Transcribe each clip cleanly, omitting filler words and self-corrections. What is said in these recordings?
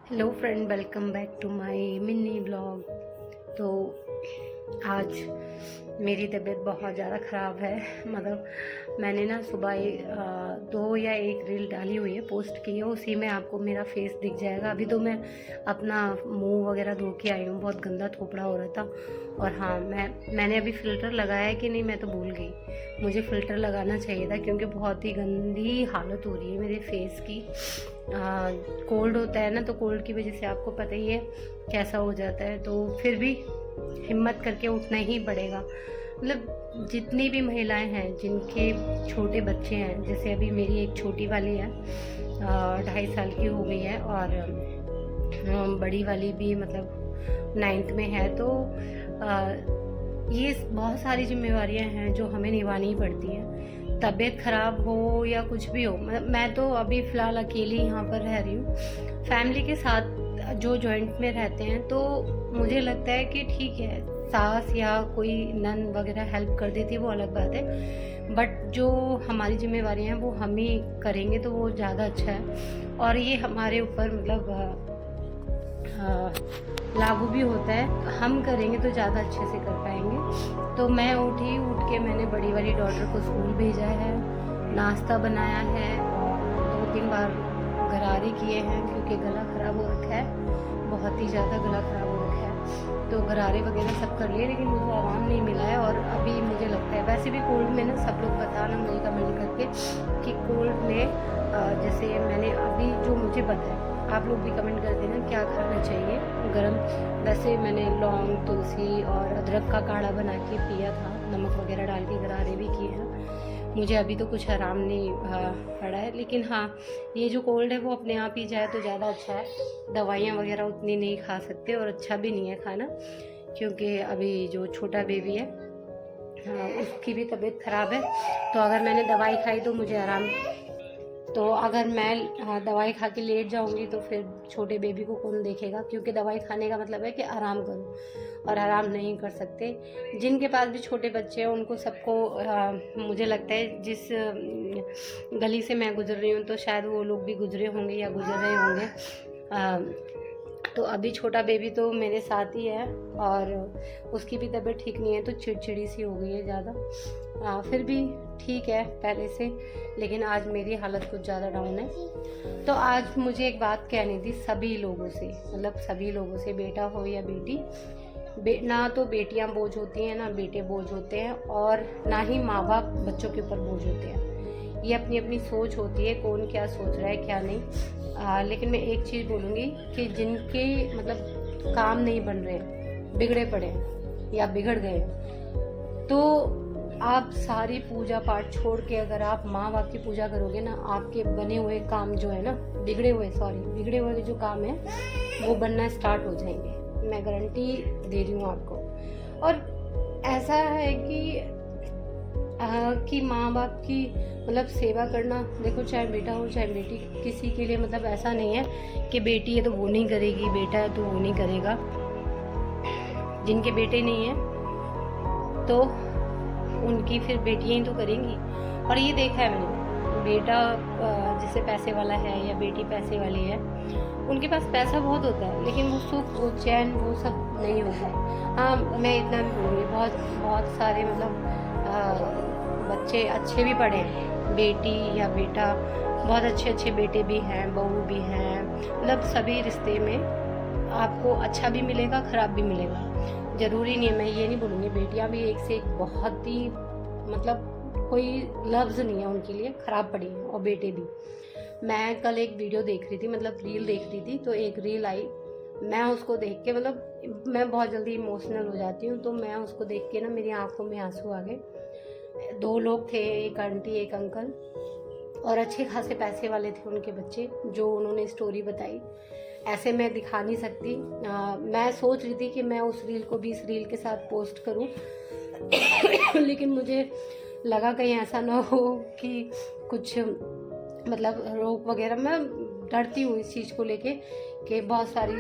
Hello friend, welcome back to my mini blog. तो आज मेरी तबीयत बहुत ज़्यादा ख़राब है। मतलब मैंने ना सुबह 2 या 1 रील डाली हुई है, पोस्ट की है। उसी में आपको मेरा फेस दिख जाएगा। अभी तो मैं अपना मुंह वगैरह धो के आई हूँ, बहुत गंदा थोपड़ा हो रहा था। और हाँ, मैंने अभी फ़िल्टर लगाया है कि नहीं मैं तो भूल गई। मुझे फ़िल्टर लगाना चाहिए था क्योंकि बहुत ही गंदी हालत हो रही है मेरे फेस की। कोल्ड होता है ना, तो कोल्ड की वजह से आपको पता ही है कैसा हो जाता है। तो फिर भी हिम्मत करके उठना ही पड़ेगा। मतलब जितनी भी महिलाएं हैं जिनके छोटे बच्चे हैं, जैसे अभी मेरी एक छोटी वाली है, 2.5 साल की हो गई है, और बड़ी वाली भी मतलब 9th में है। तो ये बहुत सारी जिम्मेवारियां हैं जो हमें निभानी ही पड़ती हैं, तबीयत ख़राब हो या कुछ भी हो। मैं तो अभी फ़िलहाल अकेली यहाँ पर रह रही हूँ। फैमिली के साथ जो जॉइंट में रहते हैं तो मुझे लगता है कि ठीक है, सास या कोई नन वगैरह हेल्प कर देती है, वो अलग बात है। बट जो हमारी जिम्मेवारियाँ हैं वो हम ही करेंगे तो वो ज़्यादा अच्छा है। और ये हमारे ऊपर मतलब लागू भी होता है। हम करेंगे तो ज़्यादा अच्छे से कर पाएंगे। तो मैं उठ के मैंने बड़ी वाली डॉटर को स्कूल भेजा है, नाश्ता बनाया है, और 2-3 बार गरारे किए हैं क्योंकि गला ख़राब हो रखा है, बहुत ही ज़्यादा गला ख़राब हो रखा है। तो गरारे वगैरह सब कर लिए, लेकिन मुझे आराम नहीं मिला है। और अभी मुझे लगता है, वैसे भी कोल्ड में ना सब लोग बताना मुझे कमेंट करके कि कोल्ड में जैसे मैंने अभी जो मुझे पता है, आप लोग भी कमेंट कर देना क्या खाना चाहिए गरम। वैसे मैंने लौंग, तुलसी और अदरक का काढ़ा बना के पिया था, नमक वगैरह डाल के गरारे भी किए हैं। मुझे अभी तो कुछ आराम नहीं पड़ा है, लेकिन हाँ, ये जो कोल्ड है वो अपने आप ही जाए तो ज़्यादा अच्छा है। दवाइयाँ वगैरह उतनी नहीं खा सकते, और अच्छा भी नहीं है खाना, क्योंकि अभी जो छोटा बेबी है उसकी भी तबीयत ख़राब है। तो अगर मैंने दवाई खाई तो मुझे आराम, तो अगर मैं दवाई खा के लेट जाऊंगी तो फिर छोटे बेबी को कौन देखेगा? क्योंकि दवाई खाने का मतलब है कि आराम करो, और आराम नहीं कर सकते। जिनके पास भी छोटे बच्चे हैं उनको सबको मुझे लगता है जिस गली से मैं गुजर रही हूँ तो शायद वो लोग भी गुजरे होंगे या गुजर रहे होंगे। तो अभी छोटा बेबी तो मेरे साथ ही है, और उसकी भी तबीयत ठीक नहीं है, तो चिड़चिड़ी सी हो गई है ज़्यादा। फिर भी ठीक है पहले से, लेकिन आज मेरी हालत कुछ ज़्यादा डाउन है। तो आज मुझे एक बात कहनी थी सभी लोगों से, मतलब सभी लोगों से, बेटा हो या बेटी, ना तो बेटियां बोझ होती हैं ना बेटे बोझ होते हैं, और ना ही माँ बाप बच्चों के ऊपर बोझ होते हैं। ये अपनी अपनी सोच होती है, कौन क्या सोच रहा है क्या नहीं। लेकिन मैं एक चीज़ बोलूँगी कि जिनके मतलब काम नहीं बन रहे, बिगड़े पड़े हैं या बिगड़ गए, तो आप सारी पूजा पाठ छोड़ के अगर आप माँ बाप की पूजा करोगे ना, आपके बने हुए काम जो है ना, बिगड़े हुए जो काम है वो बनना स्टार्ट हो जाएंगे। मैं गारंटी दे रही हूँ आपको। और ऐसा है कि माँ बाप की मतलब सेवा करना, देखो चाहे बेटा हो चाहे बेटी, किसी के लिए मतलब ऐसा नहीं है कि बेटी है तो वो नहीं करेगी, बेटा है तो वो नहीं करेगा। जिनके बेटे नहीं है तो उनकी फिर बेटियां ही तो करेंगी। और ये देखा है मैंने, बेटा जैसे पैसे वाला है या बेटी पैसे वाली है, उनके पास पैसा बहुत होता है लेकिन वो सुख, वो चैन, वो सब नहीं होता है। हाँ, मैं इतना भी बोलूँगी, बहुत बहुत सारे मतलब बच्चे अच्छे भी पढ़े हैं, बेटी या बेटा, बहुत अच्छे अच्छे बेटे भी हैं, बहू भी हैं। मतलब सभी रिश्ते में आपको अच्छा भी मिलेगा, ख़राब भी मिलेगा। ज़रूरी नहीं है, मैं ये नहीं बोलूँगी, बेटियाँ भी एक से एक बहुत ही मतलब कोई लफ्ज़ नहीं है उनके लिए ख़राब पड़ी हैं, और बेटे भी। मैं कल एक वीडियो देख रही थी, मतलब रील देख रही थी, तो एक रील आई, मैं उसको देख के मतलब मैं बहुत जल्दी इमोशनल हो जाती हूँ, तो मैं उसको देख के ना मेरी आंखों में आंसू आ गए। 2 लोग थे, एक आंटी एक अंकल, और अच्छे खासे पैसे वाले थे उनके बच्चे, जो उन्होंने स्टोरी बताई। ऐसे मैं दिखा नहीं सकती। मैं सोच रही थी कि मैं उस रील को भी इस रील के साथ पोस्ट करूं लेकिन मुझे लगा कहीं ऐसा ना हो कि कुछ मतलब रोक वगैरह। मैं डरती हूँ इस चीज़ को लेके कि बहुत सारी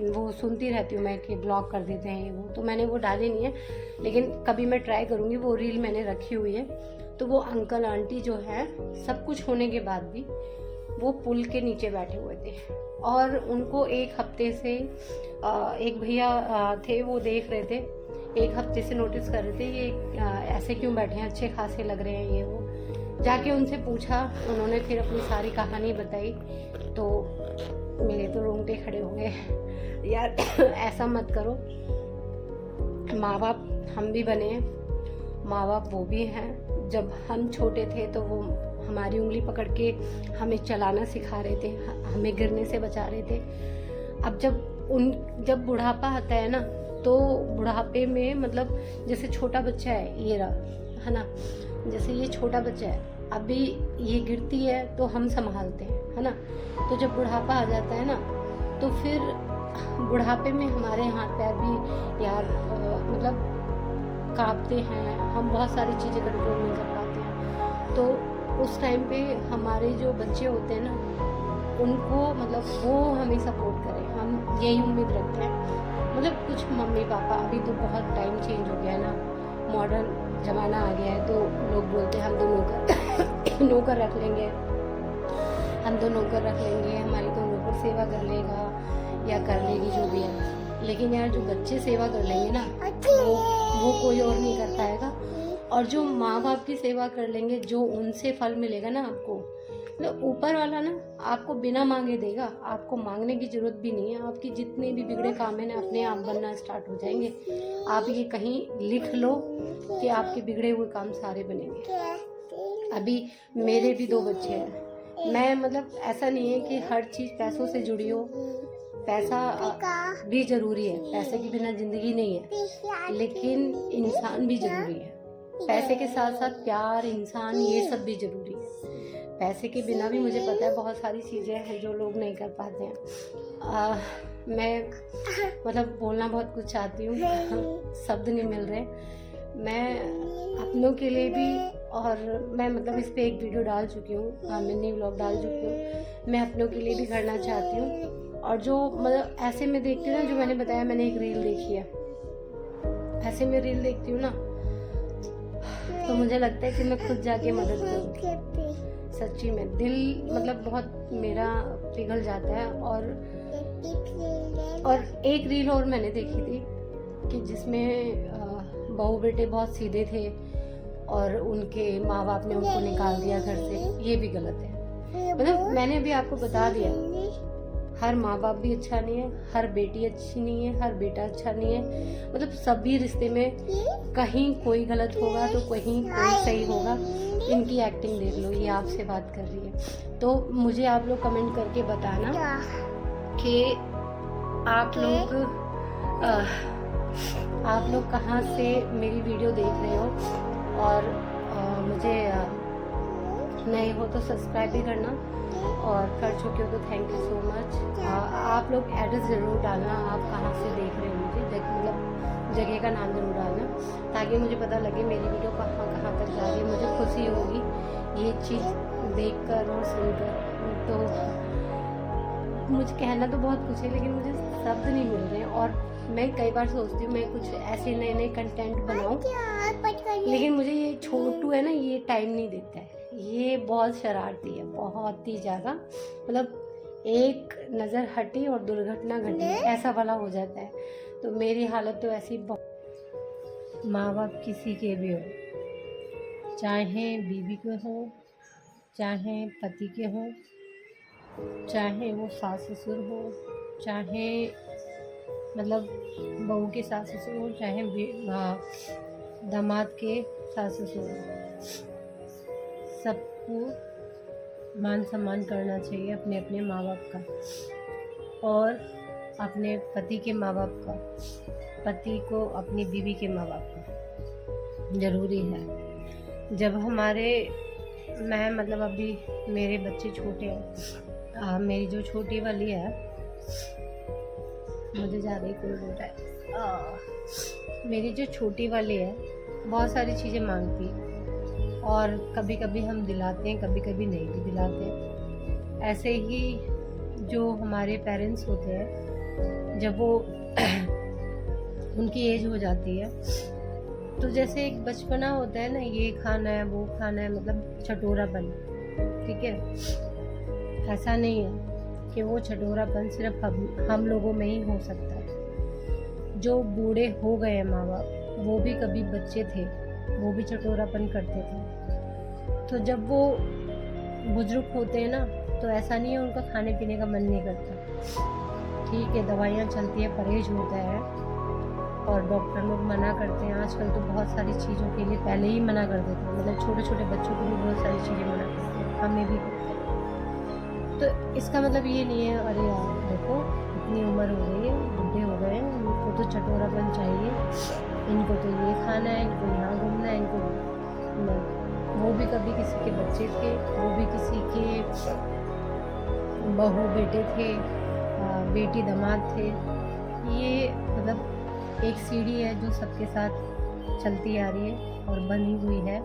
वो सुनती रहती हूँ मैं कि ब्लॉक कर देते हैं वो, तो मैंने वो डाली नहीं है, लेकिन कभी मैं ट्राई करूँगी। वो रील मैंने रखी हुई है। तो वो अंकल आंटी जो है, सब कुछ होने के बाद भी वो पुल के नीचे बैठे हुए थे, और उनको एक हफ्ते से एक भैया थे, वो देख रहे थे, एक हफ्ते से नोटिस कर रहे थे ये ऐसे क्यों बैठे हैं, अच्छे खासे लग रहे हैं ये वो। जाके उनसे पूछा, उन्होंने फिर अपनी सारी कहानी बताई, तो मेरे तो रोंगटे खड़े हो गए। यार ऐसा मत करो, माँ बाप हम भी बने हैं, माँ बाप वो भी हैं। जब हम छोटे थे तो वो हमारी उंगली पकड़ के हमें चलाना सिखा रहे थे, हमें गिरने से बचा रहे थे। अब जब बुढ़ापा आता है ना, तो बुढ़ापे में मतलब जैसे छोटा बच्चा है, ये रहा है ना, जैसे ये छोटा बच्चा है, अभी ये गिरती है तो हम संभालते हैं, है ना। तो जब बुढ़ापा आ जाता है ना, तो फिर बुढ़ापे में हमारे हाथ पैर भी यार मतलब कांपते हैं, हम बहुत सारी चीज़ें कंट्रोल नहीं कर पाते हैं। तो उस टाइम पे हमारे जो बच्चे होते हैं ना, उनको मतलब वो हमें सपोर्ट करें, हम यही उम्मीद रखते हैं। मतलब कुछ मम्मी पापा, अभी तो बहुत टाइम चेंज हो गया है ना, मॉडर्न ज़माना आ गया है, तो लोग बोलते हैं हम तो नौकर रख लेंगे, हम तो नौकर रख लेंगे, हमारी तो नौकर सेवा कर लेगा या कर लेगी, जो भी है। लेकिन यार जो बच्चे सेवा कर लेंगे ना, वो कोई और नहीं कर पाएगा। और जो माँ बाप की सेवा कर लेंगे, जो उनसे फल मिलेगा ना आपको, मतलब ऊपर वाला ना आपको बिना मांगे देगा, आपको मांगने की जरूरत भी नहीं है। आपकी जितने भी बिगड़े काम है ना, अपने आप बनना स्टार्ट हो जाएंगे। आप ये कहीं लिख लो कि आपके बिगड़े हुए काम सारे बनेंगे। अभी मेरे भी 2 बच्चे हैं, मैं मतलब ऐसा नहीं है कि हर चीज़ पैसों से जुड़ी हो, पैसा भी ज़रूरी है, पैसे के बिना ज़िंदगी नहीं है, लेकिन इंसान भी ज़रूरी है। पैसे के साथ साथ प्यार, इंसान, ये सब भी ज़रूरी है। पैसे के बिना भी मुझे पता है बहुत सारी चीज़ें हैं जो लोग नहीं कर पाते हैं। मैं मतलब बोलना बहुत कुछ चाहती हूँ, शब्द नहीं मिल रहे। मैं अपनों के लिए भी, और मैं मतलब इस पे एक वीडियो डाल चुकी हूँ, मिनी व्लॉग डाल चुकी हूँ, मैं अपनों के लिए भी करना चाहती हूँ। और जो मतलब ऐसे में देखती हूँ ना, जो मैंने बताया, मैंने एक रील देखी है, ऐसे में रील देखती हूँ ना, तो मुझे लगता है कि मैं खुद जाके मदद करूँ। सच्ची में दिल मतलब बहुत मेरा पिघल जाता है। और एक रील और मैंने देखी थी कि जिसमें बहू बेटे बहुत सीधे थे और उनके माँ बाप ने उनको निकाल दिया घर से। ये भी गलत है। मतलब मैंने अभी आपको बता दिया, हर माँ बाप भी अच्छा नहीं है, हर बेटी अच्छी नहीं है, हर बेटा अच्छा नहीं है। मतलब सभी रिश्ते में कहीं कोई गलत होगा तो कहीं कोई सही होगा। इनकी एक्टिंग देख लो, ये आपसे बात कर रही है। तो मुझे आप लोग कमेंट करके बताना कि आप लोग कहाँ से मेरी वीडियो देख रहे हो, और मुझे नए हो तो सब्सक्राइब भी करना, और कर चुके हो तो थैंक यू सो मच। आप लोग एड्रेस ज़रूर डालना, आप कहाँ से देख रहे हो मुझे, मतलब जगह का नाम ज़रूर डालना, ताकि मुझे पता लगे मेरी वीडियो कहाँ कहाँ तक जा रही है। मुझे खुशी होगी ये चीज़ देखकर और सुनकर। तो मुझे कहना तो बहुत कुछ है, लेकिन मुझे शब्द नहीं मिल रहे हैं। और मैं कई बार सोचती हूँ मैं कुछ ऐसे नए नए कंटेंट बनाऊँ, लेकिन मुझे ये छोटू है ना, ये टाइम नहीं देता है। ये बहुत शरारती है, बहुत ही ज़्यादा। मतलब एक नज़र हटी और दुर्घटना घटी, ऐसा वाला हो जाता है। तो मेरी हालत तो ऐसी। माँ बाप किसी के भी हो, चाहे बीवी के हो, चाहे पति के हो, चाहे वो सास ससुर हो, चाहे मतलब बहू के सास ससुर हो, चाहे दामाद के सास ससुर हो, सबको मान सम्मान करना चाहिए अपने अपने माँ बाप का, और अपने पति के माँ बाप का, पति को अपनी बीवी के माँ बाप का ज़रूरी है। जब मैं मतलब अभी मेरे बच्चे छोटे हैं, मेरी जो छोटी वाली है, मुझे ज़्यादा ही कोई बोल रहा है, मेरी जो छोटी वाली है बहुत सारी चीज़ें मांगती है, और कभी कभी हम दिलाते हैं, कभी कभी नहीं भी दिलाते। ऐसे ही जो हमारे पेरेंट्स होते हैं, जब वो उनकी एज हो जाती है, तो जैसे एक बचपना होता है ना, ये खाना है वो खाना है, मतलब चटोरापन, ठीक है। ऐसा नहीं है कि वो चटोरापन सिर्फ हम लोगों में ही हो सकता है। जो बूढ़े हो गए हैं माँ बाप, वो भी कभी बच्चे थे, वो भी चटोरापन करते थे। तो जब वो बुजुर्ग होते हैं ना, तो ऐसा नहीं है उनका खाने पीने का मन नहीं करता। ठीक है, दवाइयाँ चलती है, परहेज होता है और डॉक्टर लोग मना करते हैं। आजकल तो बहुत सारी चीज़ों के लिए पहले ही मना कर देते हैं, मतलब छोटे छोटे बच्चों को भी बहुत सारी चीज़ें मना करते हैं, हमें भी करते हैं। तो इसका मतलब ये नहीं है अरे यार देखो इतनी उम्र हो गई है, बूढ़े हो गए हैं, इनको तो चटोरापन चाहिए, इनको तो ये खाना है, इनको यहाँ घूमना है, इनको नहीं। वो भी कभी किसी के बच्चे थे, वो भी किसी के बहू बेटे थे, बेटी दामाद थे। ये मतलब एक सीढ़ी है जो सबके साथ चलती आ रही है और बनी हुई है।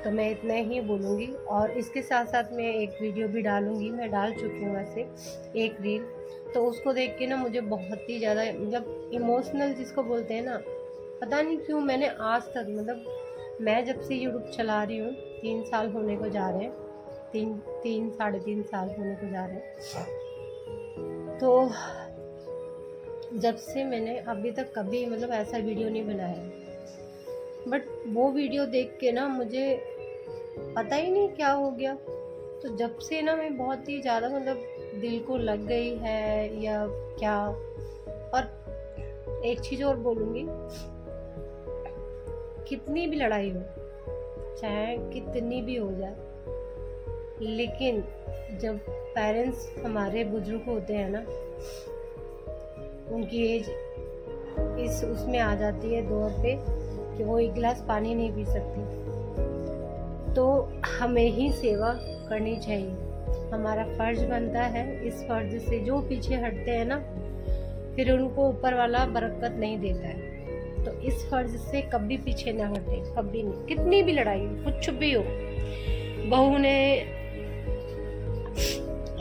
तो मैं इतना ही बोलूँगी और इसके साथ साथ मैं एक वीडियो भी डालूँगी, मैं डाल चुकी हूँ वैसे एक रील। तो उसको देख के ना मुझे बहुत ही ज़्यादा मतलब इमोशनल जिसको बोलते हैं ना, पता नहीं क्यों मैंने आज तक मतलब मैं जब से यूट्यूब चला रही हूँ 3 साल होने को जा रहे हैं, 3 साढ़े 3 साल होने को जा रहे हैं। तो जब से मैंने अभी तक कभी मतलब ऐसा वीडियो नहीं बनाया, बट वो वीडियो देख के ना मुझे पता ही नहीं क्या हो गया। तो जब से ना मैं बहुत ही ज़्यादा मतलब दिल को लग गई है या क्या। और एक चीज़ और बोलूँगी, कितनी भी लड़ाई हो, चाहे कितनी भी हो जाए, लेकिन जब पेरेंट्स हमारे बुजुर्ग होते हैं ना, उनकी एज उसमें आ जाती है दौर पे कि वो एक गिलास पानी नहीं पी सकती, तो हमें ही सेवा करनी चाहिए। हमारा फ़र्ज बनता है। इस फ़र्ज से जो पीछे हटते हैं ना, फिर उनको ऊपर वाला बरकत नहीं देता है। तो इस फ़र्ज से कभी पीछे ना हटे, कभी नहीं, कितनी भी लड़ाई हो, कुछ भी हो। बहू ने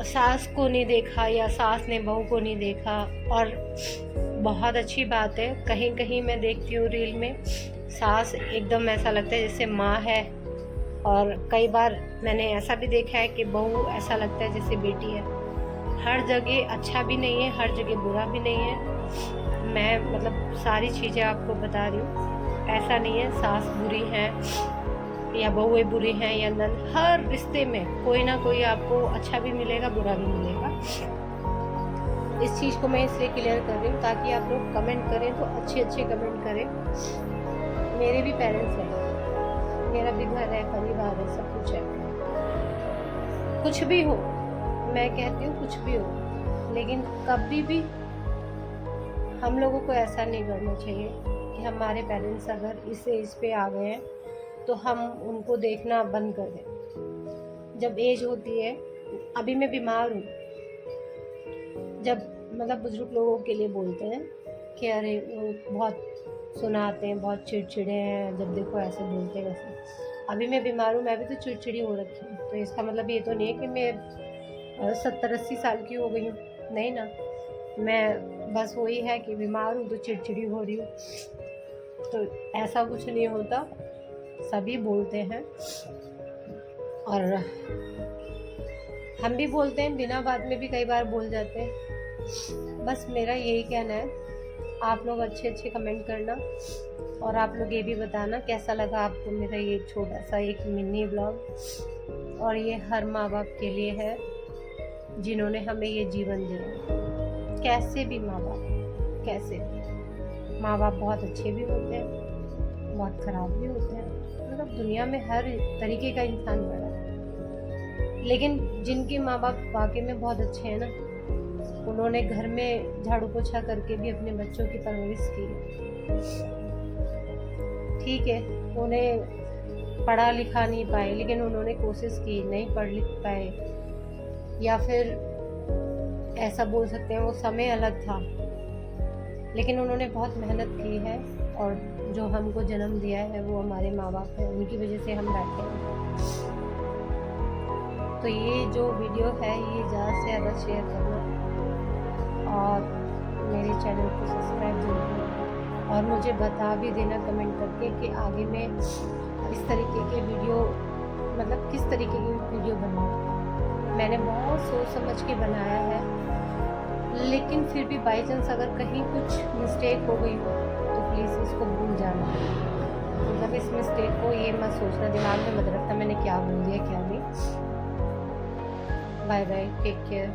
सास को नहीं देखा या सास ने बहू को नहीं देखा। और बहुत अच्छी बात है, कहीं कहीं मैं देखती हूँ रील में सास एकदम ऐसा लगता है जैसे माँ है, और कई बार मैंने ऐसा भी देखा है कि बहू ऐसा लगता है जैसे बेटी है। हर जगह अच्छा भी नहीं है, हर जगह बुरा भी नहीं है। मैं मतलब सारी चीज़ें आपको बता रही हूँ, ऐसा नहीं है सास बुरी है या बहुएं बुरी हैं या नंद। हर रिश्ते में कोई ना कोई आपको अच्छा भी मिलेगा, बुरा भी मिलेगा। इस चीज़ को मैं इसलिए क्लियर कर रही हूँ ताकि आप लोग कमेंट करें तो अच्छे कमेंट करें। मेरे भी पेरेंट्स हैं, मेरा भी घर है, परिवार है, सब कुछ है। कुछ भी हो, मैं कहती हूँ कुछ भी हो, लेकिन कभी भी हम लोगों को ऐसा नहीं करना चाहिए कि हमारे पेरेंट्स अगर इस एज पे आ गए हैं तो हम उनको देखना बंद कर दें। जब एज होती है, अभी मैं बीमार हूँ, जब मतलब बुजुर्ग लोगों के लिए बोलते हैं कि अरे वो बहुत सुनाते हैं, बहुत चिड़चिड़े हैं, जब देखो ऐसे बोलते हैं वैसे। अभी मैं बीमार हूँ, मैं भी तो चिड़चिड़ी हो रखी हूँ, तो इसका मतलब ये तो नहीं है कि मैं 70-80 साल की हो गई हूँ, नहीं ना। मैं बस वही है कि बीमार हूँ तो चिड़चिड़ी हो रही हूँ, तो ऐसा कुछ नहीं होता। सभी बोलते हैं और हम भी बोलते हैं, बिना बात में भी कई बार बोल जाते हैं। बस मेरा यही कहना है, आप लोग अच्छे कमेंट करना और आप लोग ये भी बताना कैसा लगा आपको मेरा ये छोटा सा एक मिनी ब्लॉग। और ये हर माँ बाप के लिए है जिन्होंने हमें ये जीवन दिया। कैसे भी माँ बाप, कैसे भी माँ बाप बहुत अच्छे भी होते हैं, बहुत ख़राब भी होते हैं, मतलब दुनिया में हर तरीके का इंसान बड़ा है। लेकिन जिनके माँ बाप वाकई में बहुत अच्छे हैं ना, उन्होंने घर में झाड़ू पोछा करके भी अपने बच्चों की परवरिश की। ठीक है, उन्हें पढ़ा लिखा नहीं पाए, लेकिन उन्होंने कोशिश की, नहीं पढ़ लिख पाए, या फिर ऐसा बोल सकते हैं वो समय अलग था, लेकिन उन्होंने बहुत मेहनत की है। और जो हमको जन्म दिया है वो हमारे माँ बाप हैं, उनकी वजह से हम बैठे हैं। तो ये जो वीडियो है ये ज़्यादा से ज़्यादा शेयर करना और मेरे चैनल को सब्सक्राइब जरूर करना, और मुझे बता भी देना कमेंट करके कि आगे मैं इस तरीके के वीडियो मतलब किस तरीके की वीडियो बनाऊँ। मैंने बहुत सोच समझ के बनाया है, लेकिन फिर भी बाई चांस अगर कहीं कुछ मिस्टेक हो गई हो तो प्लीज़ उसको भूल जाना। मतलब इस मिस्टेक को ये मत सोचना, दिमाग में मत रखना मैंने क्या बोल दिया क्या नहीं। Bye bye, take care.